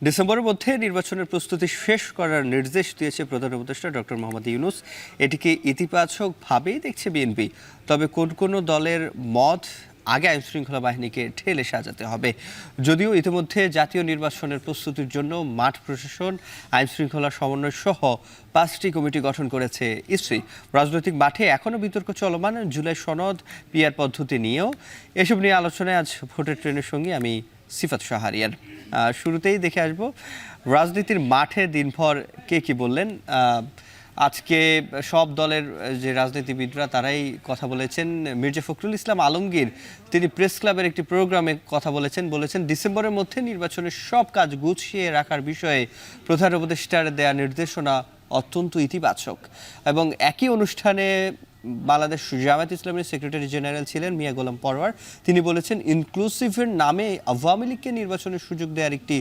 ডিসেম্বরের মধ্যে নির্বাচনের প্রস্তুতি শেষ করার নির্দেশ দিয়েছে প্রধান উপদেষ্টা ডক্টর মোহাম্মদ ইউনূস। এটিকে ইতিবাচকভাবেই দেখছে বিএনপি। তবে কোন কোন দলের মত আগে আইনশৃঙ্খলা বাহিনীকে ঠেলে সাজাতে হবে। যদিও ইতিমধ্যে জাতীয় নির্বাচনের প্রস্তুতির জন্য মাঠ প্রশাসন, আইনশৃঙ্খলা সমন্বয় সহ 5টি কমিটি গঠন করেছে ইসি। রাজনৈতিক মাঠে এখনও বিতর্ক চলমান জুলাই সনদ, পিআর পদ্ধতি নিয়েও। এসব নিয়ে আলোচনায় আজ ভোটের ট্রেনের সঙ্গে আমি সিফাত শাহরিয়ার। শুরুতেই দেখে আসব রাজনীতির মাঠে দিনভর কে কি বললেন। আজকে সব দলের যে রাজনীতিবিদরা তারাই কথা বলেছেন। মির্জা ফখরুল ইসলাম আলমগীর তিনি প্রেস ক্লাবের একটি প্রোগ্রামে কথা বলেছেন ডিসেম্বরের মধ্যে নির্বাচনের সব কাজ গুছিয়ে রাখার বিষয়ে প্রধান উপদেষ্টার দেয়া নির্দেশনা অত্যন্ত ইতিবাচক। এবং একই অনুষ্ঠানে বাংলাদেশ জামায়াত ইসলামের সেক্রেটারি জেনারেল ছিলেন মিয়া গোলাম পরওয়ার। তিনি বলেছেন ইনক্লুসিভের নামে আওয়ামী লীগকে নির্বাচনের সুযোগ দেওয়ার একটি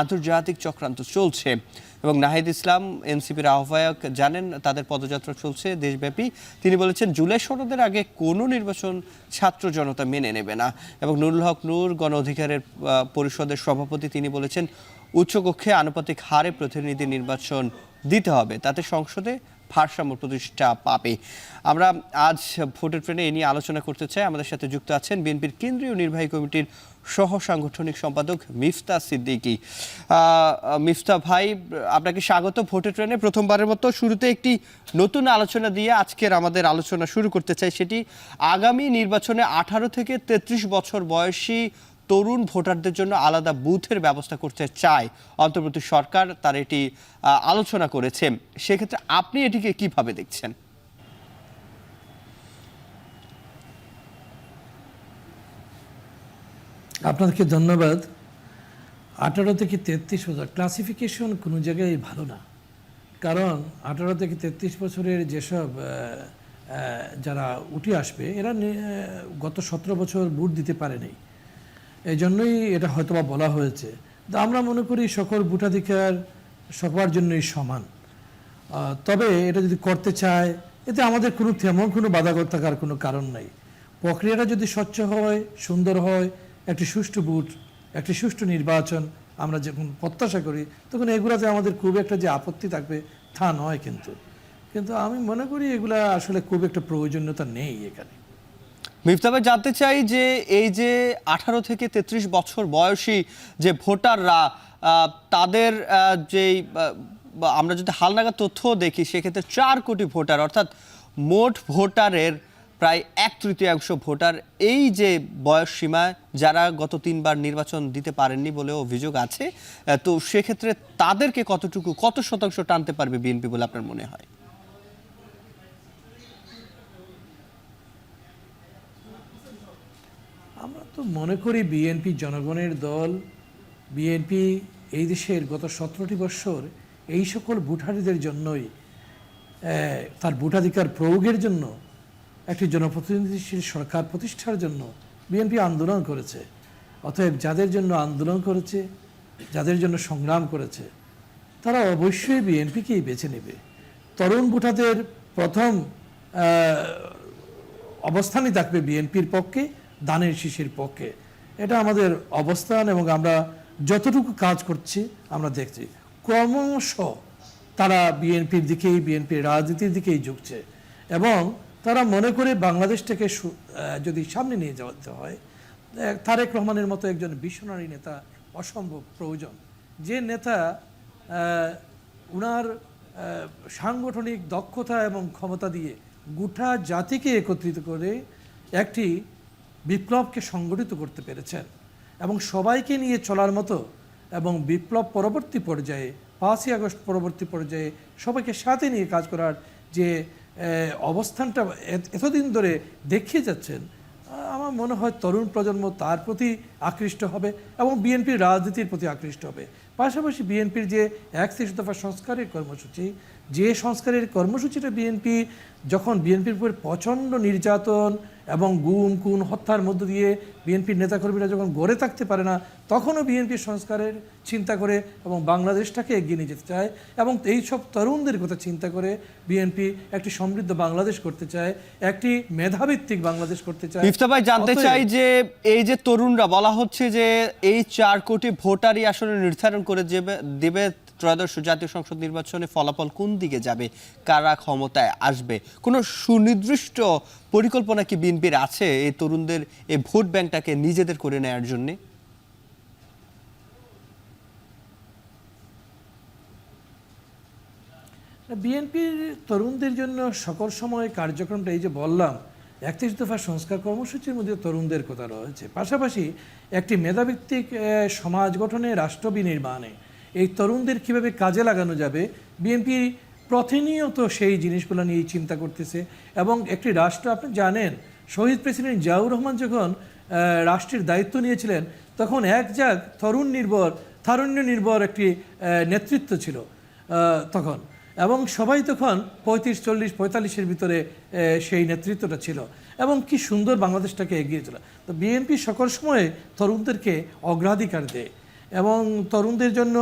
আন্তর্জাতিক চক্রান্ত চলছে। এবং নাহিদ ইসলাম এনসিপির আহ্বায়ক জানেন তাদের পদযাত্রা চলছে দেশব্যাপী। তিনি বলেছেন জুলাই সনদের আগে কোনো নির্বাচন ছাত্র জনতা মেনে নেবে না। এবং নুরুল হক নূর গণ অধিকারের পরিষদের সভাপতি, তিনি বলেছেন উচ্চকক্ষে আনুপাতিক হারে প্রতিনিধি নির্বাচন দিতে হবে, তাতে সংসদে ভারসাম্য প্রতিষ্ঠা পাবে। আমরা আজ ভোটের ট্রেনে এ নিয়ে আলোচনা করতে চাই। আমাদের সাথে যুক্ত আছেন বিএনপির কেন্দ্রীয় নির্বাহী কমিটির সহ সাংগঠনিক সম্পাদক মিফতা সিদ্দিকী। মিফতা ভাই, আপনাকে স্বাগত ভোটের ট্রেনে। প্রথমবারের মতো শুরুতে একটি নতুন আলোচনা দিয়ে আজকের আমাদের আলোচনা শুরু করতে চাই। সেটি আগামী নির্বাচনে 18 থেকে 33 বছর বয়সী তরুণ ভোটারদের জন্য আলাদা বুথের ব্যবস্থা করতে চায় অন্তর্বর্তী সরকার, তার এটি আলোচনা করেছে। সেক্ষেত্রে আপনি এটিকে কিভাবে দেখছেন? আপনাকে ধন্যবাদ। 18 থেকে 33 বছর ক্লাসিফিকেশন কোনো জায়গায় ভালো না, কারণ 18 থেকে 33 বছরের যেসব যারা উঠে আসবে এরা গত 17 বছর ভোট দিতে পারেনি, এই জন্যই এটা হয়তোবা বলা হয়েছে। তো আমরা মনে করি সকল ভোটাধিকার সবার জন্যই সমান। তবে এটা যদি করতে চায় এতে আমাদের তেমন কোনো বাধাগ্রস্ত থাকার কোনো কারণ নাই। প্রক্রিয়াটা যদি স্বচ্ছ হয়, সুন্দর হয়, একটি সুষ্ঠু ভোট, একটি সুষ্ঠু নির্বাচন আমরা যখন প্রত্যাশা করি, তখন এগুলাতে আমাদের খুব একটা যে আপত্তি থাকবে তা নয়। কিন্তু আমি মনে করি এগুলা আসলে খুব একটা প্রয়োজনীয়তা নেই এখানে। মিফতা ভাই, জানতে চাই যে এই যে 18 থেকে 33 বছর বয়সী যে ভোটাররা, তাদের যেই আমরা যদি হালনাগাদ তথ্য দেখি, সেক্ষেত্রে 4 কোটি ভোটার, অর্থাৎ মোট ভোটারের প্রায় 1/3 ভোটার এই যে বয়স সীমায়, যারা গত 3 বার নির্বাচন দিতে পারেননি বলেও অভিযোগ আছে। তো সেক্ষেত্রে তাদেরকে কত শতাংশ টানতে পারবে বিএনপি বলে আপনার মনে হয়? আমরা তো মনে করি বিএনপি জনগণের দল। বিএনপি এই দেশের গত 17টি বছর এই সকল ভোটারদের জন্যই, তার ভোটাধিকার প্রয়োগের জন্য, একটি জনপ্রতিনিধিশীল সরকার প্রতিষ্ঠার জন্য বিএনপি আন্দোলন করেছে। অতএব যাদের জন্য আন্দোলন করেছে, যাদের জন্য সংগ্রাম করেছে, তারা অবশ্যই বিএনপিকেই বেছে নেবে। তরুণ ভোটারদের প্রথম অবস্থানই থাকবে বিএনপির পক্ষে, দানের শীষের পক্ষে। এটা আমাদের অবস্থান এবং আমরা যতটুকু কাজ করছি আমরা দেখছি ক্রমশ তারা বিএনপির দিকেই, বিএনপির রাজনীতির দিকেই ঝুঁকছে। এবং তারা মনে করে বাংলাদেশটাকে যদি সামনে নিয়ে যাওয়াতে হয়, তারেক রহমানের মতো একজন বিশনারী নেতা অসম্ভব প্রয়োজন। যে নেতা উনার সাংগঠনিক দক্ষতা এবং ক্ষমতা দিয়ে গোটা জাতিকে একত্রিত করে একটি বিপ্লবকে সংগঠিত করতে পেরেছেন এবং সবাইকে নিয়ে চলার মতো, এবং বিপ্লব পরবর্তী পর্যায়ে 5ই আগস্ট পরবর্তী পর্যায়ে সবাইকে সাথে নিয়ে কাজ করার যে অবস্থানটা এতদিন ধরে দেখিয়ে যাচ্ছেন, আমার মনে হয় তরুণ প্রজন্ম তার প্রতি আকৃষ্ট হবে এবং বিএনপির রাজনীতির প্রতি আকৃষ্ট হবে। পাশাপাশি বিএনপির যে 31 দফা সংস্কারের কর্মসূচি, যে সংস্কারের কর্মসূচিটা বিএনপি যখন বিএনপির উপর প্রচণ্ড নির্যাতন এবং গুম খুন হত্যার মধ্য দিয়ে বিএনপির নেতাকর্মীরা যখন গড়ে থাকতে পারে না, তখনও বিএনপি সংস্কারের চিন্তা করে এবং বাংলাদেশটাকে এগিয়ে নিয়ে যেতে চায় এবং এই সব তরুণদের কথা চিন্তা করে বিএনপি একটি সমৃদ্ধ বাংলাদেশ করতে চায়, একটি মেধাভিত্তিক বাংলাদেশ করতে চায়। মিফতা ভাই, জানতে চাই যে এই যে তরুণরা বলা হচ্ছে যে এই 4 কোটি ভোটারই আসলে নির্ধারণ করে দেবে ত্রয়োদশ জাতীয় সংসদ নির্বাচনে ফলাফল কোন দিকে যাবে, কারা ক্ষমতায় আসবে। কোনো সুনির্দিষ্ট পরিকল্পনা কি বিএনপির আছে এই তরুণদের এই ভোট ব্যাংকটাকে নিজেদের করে নেওয়ার জন্য? বিএনপির তরুণদের জন্য সকল সময় কার্যক্রমটা এই যে বললাম 31 দফা সংস্কার কর্মসূচির মধ্যে তরুণদের কথা রয়েছে, পাশাপাশি একটি মেধাভিত্তিক সমাজ গঠনে, রাষ্ট্র বিনির্মাণে এই তরুণদের কিভাবে কাজে লাগানো যাবে বিএনপি প্রতিনিয়ত সেই জিনিসগুলো নিয়ে চিন্তা করতেছে। এবং একটি রাষ্ট্র, আপনি জানেন শহীদ প্রেসিডেন্ট জিয়াউর রহমান যখন রাষ্ট্রের দায়িত্ব নিয়েছিলেন তখন তারুণ্য নির্ভর একটি নেতৃত্ব ছিল তখন, এবং সবাই তখন 35-40-45-এর ভিতরে সেই নেতৃত্বটা ছিল এবং কি সুন্দর বাংলাদেশটাকে এগিয়েছিল। তো বিএনপি সকল সময়ে তরুণদেরকে অগ্রাধিকার দেয় এবং তরুণদের জন্য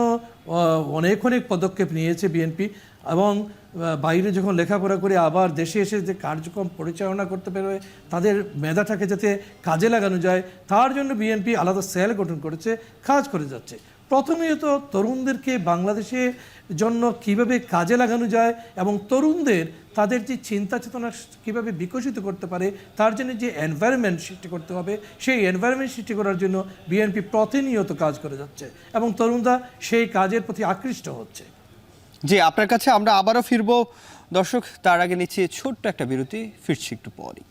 অনেক পদক্ষেপ নিয়েছে বিএনপি। এবং বাইরে যখন লেখাপড়া করে আবার দেশে এসে যে কার্যক্রম পরিচালনা করতে পারবে, তাদের মেধাটাকে যাতে কাজে লাগানো যায় তার জন্য বিএনপি আলাদা সেল গঠন করেছে, কাজ করে যাচ্ছে। প্রথমেত তরুণদেরকে বাংলাদেশের জন্য কিভাবে কাজে লাগানো যায় এবং তরুণদের তাদের যে চিন্তা চেতনা কীভাবে বিকশিত করতে পারে তার জন্য যে এনভায়রনমেন্ট সৃষ্টি করতে হবে, সেই এনভায়রনমেন্ট সৃষ্টি করার জন্য বিএনপি প্রতিনিয়ত কাজ করে যাচ্ছে এবং তরুণরা সেই কাজের প্রতি আকৃষ্ট হচ্ছে। জি, আপনার কাছে আমরা আবারও ফিরবো দর্শক, তার আগে নিচ্ছি ছোট্ট একটা বিরতি, ফিরছি একটু পরই।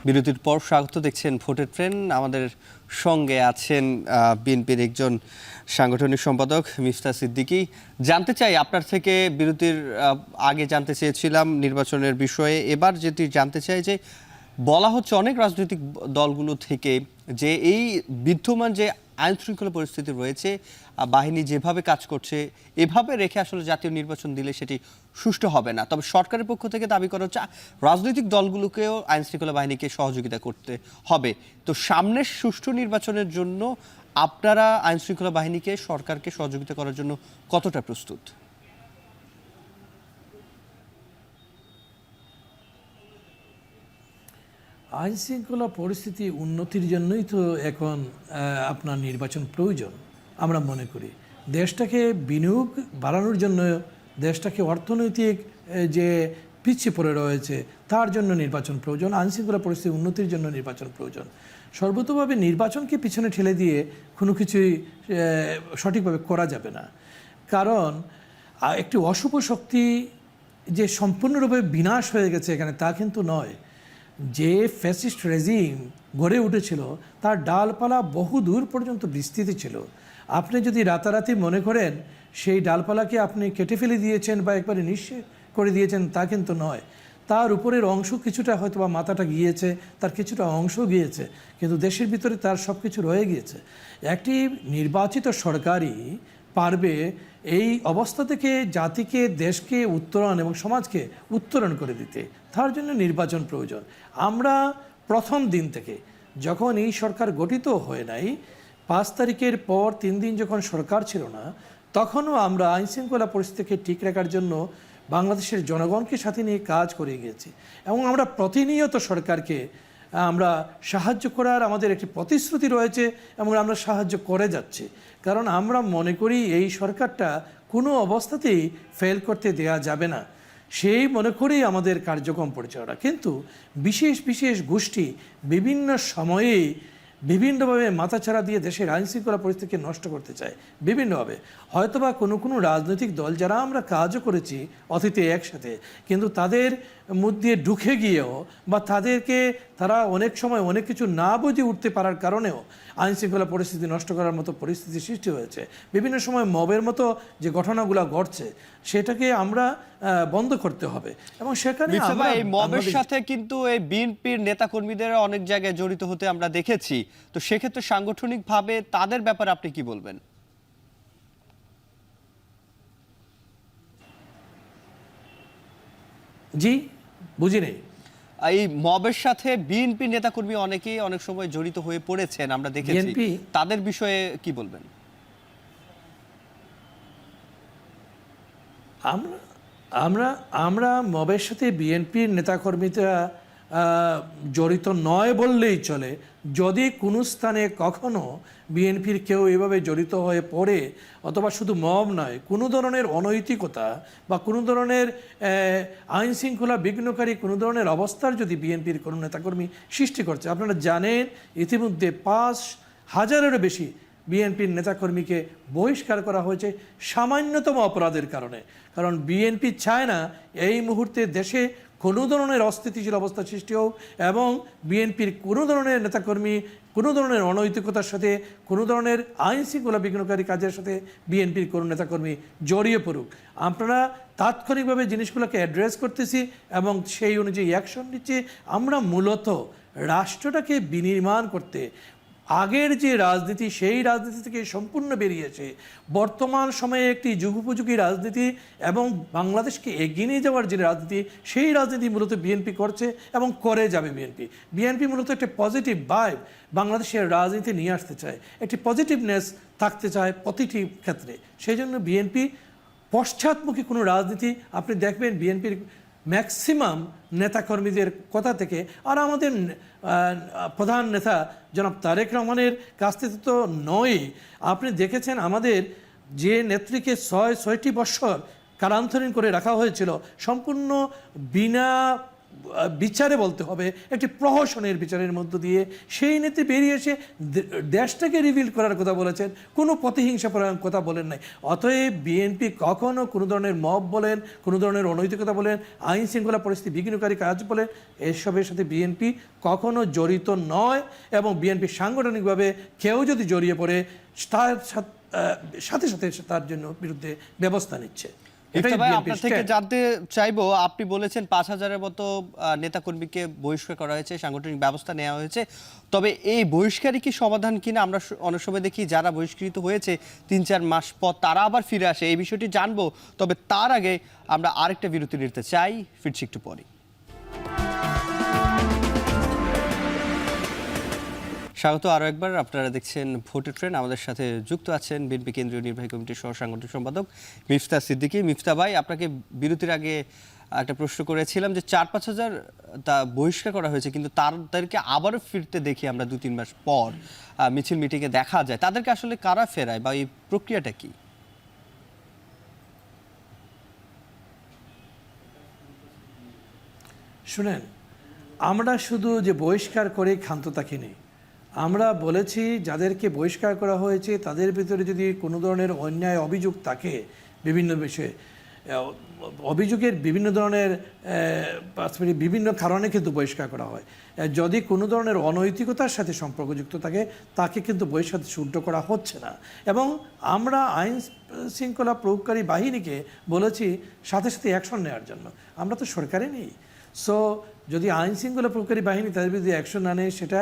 বিরতির পর স্বাগত, দেখছেন ভোটের ট্রেন্ড। আমাদের সঙ্গে আছেন বিএনপির একজন সাংগঠনিক সম্পাদক মিফতা সিদ্দিকী। জানতে চাই আপনার থেকে, বিরতির আগে জানতে চেয়েছিলাম নির্বাচনের বিষয়ে, এবার যেটি জানতে চাই যে বলা হচ্ছে অনেক রাজনৈতিক দলগুলো থেকে যে এই বিদ্যমান যে আইন শৃঙ্খলা পরিস্থিতি রয়েছে, বাহিনী যেভাবে কাজ করছে এভাবে রেখে আসলে জাতীয় নির্বাচন দিলে সেটি সুষ্ঠু হবে না। তবে সরকারের পক্ষ থেকে দাবি করা হচ্ছে রাজনৈতিক দলগুলোকেও আইন শৃঙ্খলা বাহিনীকে সহযোগিতা করতে হবে। তো সামনের সুষ্ঠু নির্বাচনের জন্য আপনারা আইন শৃঙ্খলা বাহিনীকে, সরকারকে সহযোগিতা করার জন্য কতটা প্রস্তুত? আইন শৃঙ্খলা পরিস্থিতি উন্নতির জন্যই তো এখন আপনার নির্বাচন প্রয়োজন। আমরা মনে করি দেশটাকে বিনিয়োগ বাড়ানোর জন্য, দেশটাকে অর্থনৈতিক যে পিছিয়ে পড়ে রয়েছে তার জন্য নির্বাচন প্রয়োজন, আইন শৃঙ্খলা পরিস্থিতি উন্নতির জন্য নির্বাচন প্রয়োজন। সর্বতোভাবে নির্বাচনকে পিছনে ঠেলে দিয়ে কোনো কিছুই সঠিকভাবে করা যাবে না, কারণ একটি অশুভ শক্তি যে সম্পূর্ণরূপে বিনাশ হয়ে গেছে এখানে তা কিন্তু নয়। যে ফ্যাসিস্ট রেজিম গড়ে উঠেছিল তার ডালপালা বহু দূর পর্যন্ত বিস্তৃত ছিল। আপনি যদি রাতারাতি মনে করেন সেই ডালপালাকে আপনি কেটে ফেলে দিয়েছেন বা একবারে নিঃশেষ করে দিয়েছেন তা কিন্তু নয়। তার উপরের অংশ কিছুটা হয়তো বা মাথাটা গিয়েছে, তার কিছুটা অংশ গিয়েছে, কিন্তু দেশের ভিতরে তার সব কিছু রয়ে গিয়েছে। একটি নির্বাচিত সরকারই পারবে এই অবস্থা থেকে জাতিকে, দেশকে উত্তরণ এবং সমাজকে উত্তরণ করে দিতে। তার জন্য নির্বাচন প্রয়োজন। আমরা প্রথম দিন থেকে, যখন এই সরকার গঠিত হয়ে নাই, 5 তারিখের পর 3 দিন যখন সরকার ছিল না, তখনও আমরা আইনশৃঙ্খলা পরিস্থিতিকে ঠিক রাখার জন্য বাংলাদেশের জনগণকে সাথে নিয়ে কাজ করে গিয়েছি এবং আমরা প্রতিনিয়ত সরকারকে আমরা সাহায্য করার আমাদের একটি প্রতিশ্রুতি রয়েছে এবং আমরা সাহায্য করে যাচ্ছি। কারণ আমরা মনে করি এই সরকারটা কোনো অবস্থাতেই ফেল করতে দেয়া যাবে না, সেই মনে করেই আমাদের কার্যক্রম পরিচালনা। কিন্তু বিশেষ বিশেষ গোষ্ঠী বিভিন্ন সময়েই বিভিন্নভাবে মাথাছাড়া দিয়ে দেশের আইনশৃঙ্খলা পরিস্থিতিকে নষ্ট করতে চায় বিভিন্নভাবে। হয়তোবা কোনো রাজনৈতিক দল যারা আমরা কাজও করেছি অতীতে একসাথে, কিন্তু তাদের মধ্যে ঢুকে গিয়েও বা তারা অনেক সময় অনেক কিছু না বুঝে উঠতে পারার কারণেও আইনশৃঙ্খলা পরিস্থিতি নষ্ট করার মতো পরিস্থিতি সৃষ্টি হয়েছে। বিভিন্ন সময় মবের মতো যে ঘটনাগুলো ঘটছে সেটাকে আমরা বন্ধ করতে হবে এবং সেখানে এই মবের সাথে কিন্তু এই বিএনপির নেতাকর্মীদের অনেক জায়গায় জড়িত হতে আমরা দেখেছি। তো সেক্ষেত্রে সাংগঠনিকভাবে তাদের ব্যাপারে আপনি কি বলবেন? জি, বুঝি নেই। এই মবের সাথে বিএনপি নেতাকর্মী অনেকেই অনেক সময় জড়িত হয়ে পড়েছেন, আমরা দেখেছি। বিএনপি তাদের বিষয়ে কি বলবেন? আমরা আমরা আমরা মবের সাথে বিএনপির নেতাকর্মীরা জড়িত নয় বললেই চলে। যদি কোনো স্থানে কখনো বিএনপির কেউ এভাবে জড়িত হয়ে পড়ে, অথবা শুধু মব নয়, কোনো ধরনের অনৈতিকতা বা কোনো ধরনের আইন শৃঙ্খলা বিঘ্নকারী কোনো ধরনের অবস্থার যদি বিএনপির কোনো নেতাকর্মী সৃষ্টি করছে, আপনারা জানেন ইতিমধ্যে 5,000-এরও বেশি বিএনপির নেতাকর্মীকে বহিষ্কার করা হয়েছে সামান্যতম অপরাধের কারণে। কারণ বিএনপি চায় না এই মুহূর্তে দেশে কোনো ধরনের অস্থিতিশীল অবস্থা সৃষ্টি হোক, এবং বিএনপির কোনো ধরনের নেতাকর্মী কোনো ধরনের অনৈতিকতার সাথে, কোনো ধরনের আইন শৃঙ্খলা বিঘ্নকারী কাজের সাথে বিএনপির কোনো নেতাকর্মী জড়িয়ে পড়ুক। আপনারা তাৎক্ষণিকভাবে জিনিসগুলোকে অ্যাড্রেস করতেছি এবং সেই অনুযায়ী অ্যাকশন নিচ্ছি। আমরা মূলত রাষ্ট্রটাকে বিনির্মাণ করতে, আগের যে রাজনীতি সেই রাজনীতি থেকে সম্পূর্ণ বেরিয়েছে বর্তমান সময়ে একটি যুগোপযোগী রাজনীতি এবং বাংলাদেশকে এগিয়ে নিয়ে যাওয়ার যে রাজনীতি, সেই রাজনীতি মূলত বিএনপি করছে এবং করে যাবে। বিএনপি মূলত একটা পজিটিভ ভাইব বাংলাদেশের রাজনীতি নিয়ে আসতে চায়, একটি পজিটিভনেস থাকতে চায় প্রতিটি ক্ষেত্রে। সেই জন্য বিএনপি পশ্চাৎমুখী কোনো রাজনীতি, আপনি দেখবেন বিএনপির ম্যাক্সিমাম নেতাকর্মীদের কথা থেকে, আর আমাদের প্রধান নেতা জনাব তারেক রহমানের কাছ থেকে তো নয়। আপনি দেখেছেন আমাদের যে নেত্রীকে 6টি বৎসর কারান্তরীণ করে রাখা হয়েছিল সম্পূর্ণ বিনা বিচারে, বলতে হবে একটি প্রহসনের বিচারের মধ্য দিয়ে, সেই নেত্রী বেরিয়ে এসে দেশটাকে রিভিল করার কথা বলেছেন, কোনো প্রতিহিংসা পরায়ণ কথা বলেন নাই। অতএব বিএনপি কখনো কোনো ধরনের মব বলেন, কোনো ধরনের অনৈতিকতা বলেন, আইন শৃঙ্খলা পরিস্থিতি বিঘ্নকারী কাজ বলেন, এসবের সাথে বিএনপি কখনো জড়িত নয়। এবং বিএনপি সাংগঠনিকভাবে কেউ যদি জড়িয়ে পড়ে, তার সাথে সাথে তার জন্য বিরুদ্ধে ব্যবস্থা নিচ্ছে। আপনার থেকে জানতে চাইবো, আপনি বলেছেন 5,000-এর মতো নেতাকর্মীকে বহিষ্কার করা হয়েছে, সাংগঠনিক ব্যবস্থা নেওয়া হয়েছে, তবে এই বহিষ্কারই কি সমাধান কিনা? আমরা অনেক সময় দেখি যারা বহিষ্কৃত হয়েছে 3-4 মাস পর তারা আবার ফিরে আসে। এই বিষয়টি জানবো, তবে তার আগে আমরা আরেকটা বিরতি নিতে চাই, ফিরছি একটু পরে। স্বাগত আরও একবার, আপনারা দেখছেন ভোটের ট্রেন। আমাদের সাথে যুক্ত আছেন বিএনপি কেন্দ্রীয় নির্বাহী কমিটির সহ সাংগঠনিক সম্পাদক মিফতা সিদ্দিকী। মিফতা ভাই, আপনাকে বিরতির আগে একটা প্রশ্ন করেছিলাম যে 4-5 হাজার তা বহিষ্কার করা হয়েছে, কিন্তু তাদেরকে আবারও ফিরতে দেখি আমরা 2-3 মাস পর মিছিল মিটিংয়ে দেখা যায়। তাদেরকে আসলে কারা ফেরায় বা এই প্রক্রিয়াটা কি? শুনেন, আমরা শুধু যে বহিষ্কার করে ক্ষান্ত থাকি নেই, আমরা বলেছি যাদেরকে বহিষ্কার করা হয়েছে তাদের ভিতরে যদি কোনো ধরনের অন্যায় অভিযোগ থাকে, বিভিন্ন বিষয়ে অভিযোগের বিভিন্ন ধরনের বিভিন্ন কারণে কিন্তু বহিষ্কার করা হয়। যদি কোনো ধরনের অনৈতিকতার সাথে সম্পর্কযুক্ত থাকে তাকে কিন্তু বহিষ্কার শুদ্ধ করা হচ্ছে না। এবং আমরা আইন শৃঙ্খলা প্রয়োগকারী বাহিনীকে বলেছি সাথে সাথে অ্যাকশন নেওয়ার জন্য। আমরা তো সরকারে নেই, সো যদি আইন শৃঙ্খলা প্রয়োগকারী বাহিনী তাদের বিরুদ্ধে অ্যাকশন না নেয় সেটা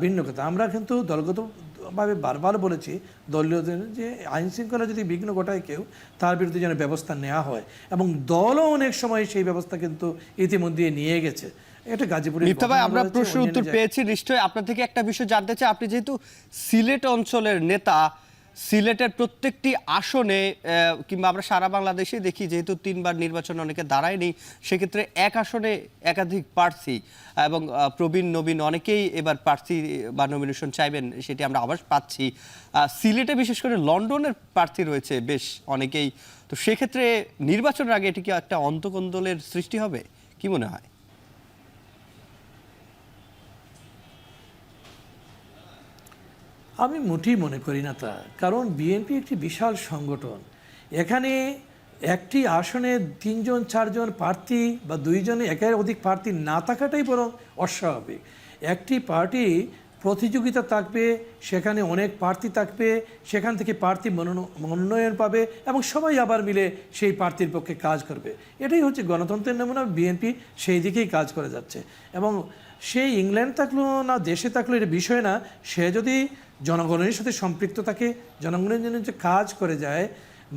ভিন্ন কথা। আমরা কিন্তু দলগতভাবে বারবার বলেছি দলীয়দের যে আইন শৃঙ্খলা যদি বিঘ্ন ঘটায় কেউ, তার বিরুদ্ধে যেন ব্যবস্থা নেওয়া হয়, এবং দলও অনেক সময় সেই ব্যবস্থা কিন্তু ইতিমধ্যে নিয়ে গেছে। এটা গাজীপুরের মিফতা ভাই, আমরা প্রশ্ন উত্তর পেয়েছি। নিশ্চয়ই আপনার থেকে একটা বিষয় জানতে চাই, আপনি যেহেতু সিলেট অঞ্চলের নেতা, সিলেটের প্রত্যেকটি আসনে কিংবা আমরা সারা বাংলাদেশে দেখি যেহেতু 3বার নির্বাচনে অনেকে দাঁড়ায়নি, সেক্ষেত্রে এক আসনে একাধিক প্রার্থী এবং প্রবীণ নবীন অনেকেই এবার প্রার্থী বা নমিনেশন চাইবেন, সেটি আমরা আবার পাচ্ছি। সিলেটে বিশেষ করে লন্ডনের প্রার্থী রয়েছে বেশ অনেকেই। তো সেক্ষেত্রে নির্বাচনের আগে এটি কি একটা অন্তকন্দলের সৃষ্টি হবে, কি মনে হয়? আমি মোটেই মনে করি না তা, কারণ বিএনপি একটি বিশাল সংগঠন। এখানে একটি আসনে 3-4 প্রার্থী বা 2 একের অধিক প্রার্থী না থাকাটাই বরং অস্বাভাবিক। একটি পার্টি প্রতিযোগিতা থাকবে, সেখানে অনেক প্রার্থী থাকবে, সেখান থেকে প্রার্থী মনোনয়ন পাবে এবং সবাই আবার মিলে সেই প্রার্থীর পক্ষে কাজ করবে। এটাই হচ্ছে গণতন্ত্রের নমুনা। বিএনপি সেই দিকেই কাজ করে যাচ্ছে। এবং সেই ইংল্যান্ড থাকলো না দেশে থাকলো এটা বিষয় না, সে যদি জনগণের সাথে সম্পৃক্ত থাকে, জনগণের জন্য যে কাজ করে যায়,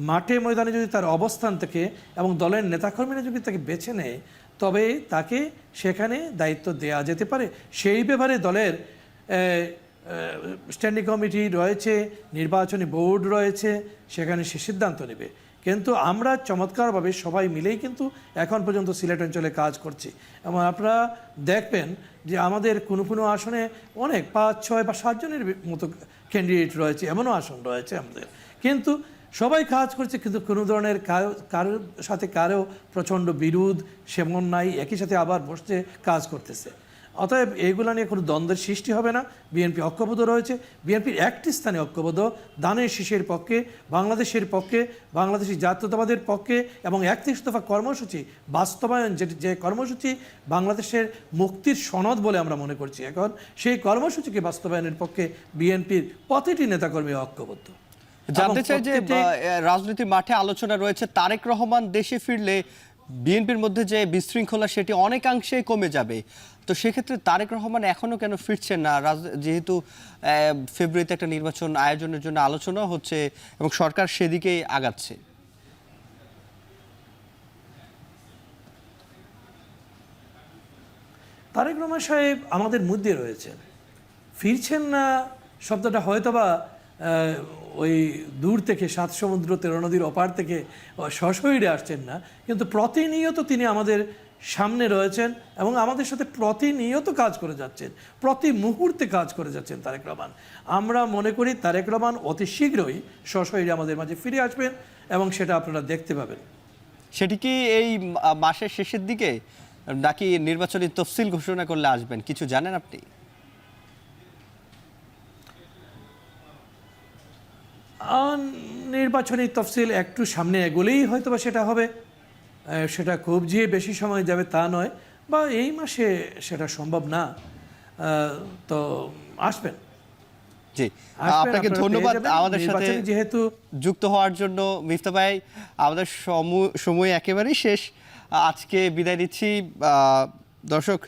মাঠে ময়দানে যদি তার অবস্থান থাকে এবং দলের নেতাকর্মীরা যদি তাকে বেছে নেয়, তবে তাকে সেখানে দায়িত্ব দেওয়া যেতে পারে। সেই ব্যাপারে দলের স্ট্যান্ডিং কমিটি রয়েছে, নির্বাচনী বোর্ড রয়েছে, সেখানে সে সিদ্ধান্ত নেবে। কিন্তু আমরা চমৎকারভাবে সবাই মিলেই কিন্তু এখন পর্যন্ত সিলেট অঞ্চলে কাজ করছি। এবং আপনারা দেখবেন যে আমাদের কোনো কোনো আসনে অনেক 5, 6 বা 7 জনের মতো ক্যান্ডিডেট রয়েছে, এমনও আসন রয়েছে আমাদের, কিন্তু সবাই কাজ করছে, কিন্তু কোনো ধরনের কারোর সাথে কারো প্রচণ্ড বিরোধ সেমন নাই, একই সাথে আবার বসতে কাজ করতেছে। অতএব এইগুলো নিয়ে কোনো দ্বন্দ্বের সৃষ্টি হবে না। বিএনপি ঐক্যবদ্ধ রয়েছে, বিএনপির একটি স্থানে ঐক্যবদ্ধ, ধানের শীষের পক্ষে, বাংলাদেশের পক্ষে, বাংলাদেশি জাতীয়তাবাদের পক্ষে, এবং 31 দফা কর্মসূচি বাস্তবায়ন, যে কর্মসূচি বাংলাদেশের মুক্তির সনদ বলে আমরা মনে করছি এখন, সেই কর্মসূচিকে বাস্তবায়নের পক্ষে বিএনপির প্রতিটি নেতাকর্মী ঐক্যবদ্ধ। জানতে চাই যে রাজনীতি মাঠে আলোচনা রয়েছে, তারেক রহমান দেশে ফিরলে বিএনপির মধ্যে যে বিশৃঙ্খলা সেটি অনেকাংশেই কমে যাবে। তো সেক্ষেত্রে তারেক রহমান এখনো কেন ফিরছেন না, যেহেতু ফেব্রুয়ারিতে একটা নির্বাচন আয়োজনের জন্য আলোচনা হচ্ছে এবং সরকার সেদিকেই আগাচ্ছে? তারেক রহমান সাহেব আমাদের মধ্যে রয়েছেন, ফিরছেন না শব্দটা হয়তোবা ওই দূর থেকে 7 সমুদ্র 13 নদীর ওপার থেকে সশরীরে আসছেন না, কিন্তু প্রতিনিয়ত তিনি আমাদের সামনে রয়েছেন এবং আমাদের সাথে প্রতিনিয়ত কাজ করে যাচ্ছেন, প্রতি মুহূর্তে কাজ করে যাচ্ছেন তারেক রহমান। আমরা মনে করি তারেক রহমান অতি শীঘ্রই সশরীরে আমাদের মাঝে ফিরে আসবেন এবং সেটা আপনারা দেখতে পাবেন। সেটি কি এই মাসের শেষের দিকে, নাকি নির্বাচনী তফসিল ঘোষণা করলে আসবেন, কিছু জানেন আপনি? নির্বাচনী তফসিল একটু সামনে এগোলেই হয়তো বা সেটা হবে, সেটা খুব যে বেশি সময় যাবে তা নয়, বা এই মাসে সেটা সম্ভব না। তো আসবেন। জি, আপনাকে ধন্যবাদ আমাদের সাথে যেহেতু যুক্ত হওয়ার জন্য। মিফতা ভাই, আমাদের সময় একেবারেই শেষ, আজকে বিদায় নিচ্ছি। দর্শক,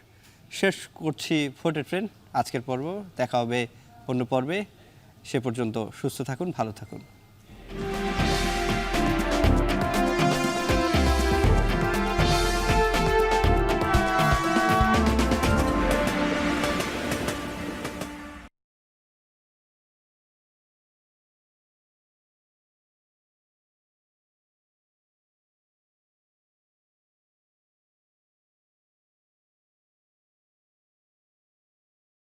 শেষ করছি ফোর্টে ট্রেন আজকের পর্ব। দেখা হবে অন্য পর্বে। সে পর্যন্ত সুস্থ থাকুন, ভালো থাকুন।